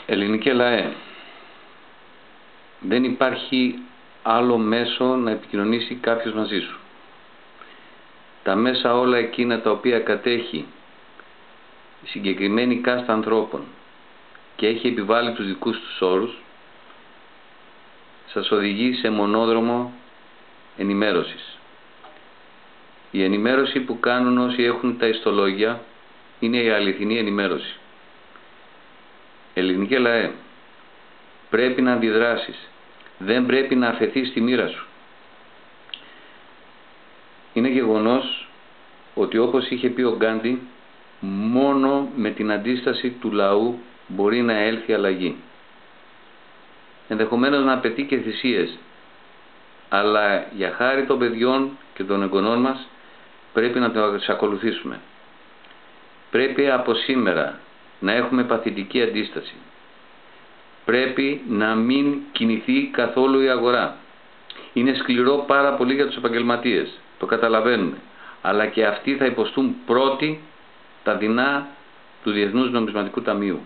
Ελληνικέ λαέ, δεν υπάρχει άλλο μέσο να επικοινωνήσει κάποιος μαζί σου. Τα μέσα όλα εκείνα τα οποία κατέχει η συγκεκριμένη κάστα ανθρώπων και έχει επιβάλει τους δικούς τους όρους, σας οδηγεί σε μονόδρομο ενημέρωσης. Η ενημέρωση που κάνουν όσοι έχουν τα ιστολόγια είναι η αληθινή ενημέρωση. Ελληνικέ λαέ, πρέπει να αντιδράσεις. Δεν πρέπει να αφαιθείς στη μοίρα σου. Είναι γεγονός ότι όπως είχε πει ο Γκάντι, μόνο με την αντίσταση του λαού μπορεί να έλθει αλλαγή. Ενδεχομένως να απαιτεί και θυσίες, αλλά για χάρη των παιδιών και των εγγονών μας πρέπει να τις ακολουθήσουμε. Πρέπει από σήμερα να έχουμε παθητική αντίσταση. Πρέπει να μην κινηθεί καθόλου η αγορά. Είναι σκληρό πάρα πολύ για τους επαγγελματίες, το καταλαβαίνουμε. Αλλά και αυτοί θα υποστούν πρώτοι τα δεινά του Διεθνούς Νομισματικού Ταμείου.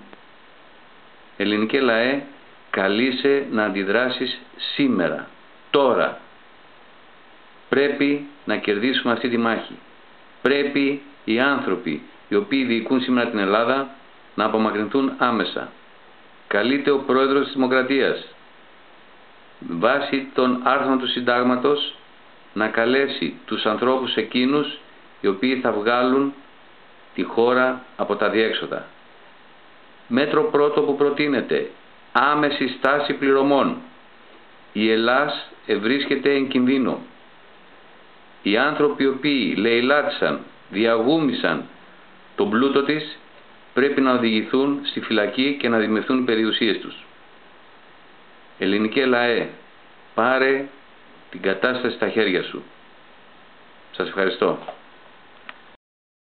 Ελληνικέ λαέ, καλείσαι να αντιδράσεις σήμερα, τώρα. Πρέπει να κερδίσουμε αυτή τη μάχη. Πρέπει οι άνθρωποι οι οποίοι διοικούν σήμερα την Ελλάδα να απομακρυνθούν άμεσα. Καλείται ο Πρόεδρος της Δημοκρατίας, βάσει των άρθρων του Συντάγματος, να καλέσει τους ανθρώπους εκείνους οι οποίοι θα βγάλουν τη χώρα από τα διέξοδα. Μέτρο πρώτο που προτείνεται, άμεση στάση πληρωμών. Η Ελλάς ευρίσκεται εν κινδύνο. Οι άνθρωποι οι οποίοι λαιλάτισαν, διαγούμισαν τον πλούτο της, πρέπει να οδηγηθούν στη φυλακή και να δημευθούν οι περιουσίες τους. Ελληνικέ λαέ, πάρε την κατάσταση στα χέρια σου. Σας ευχαριστώ.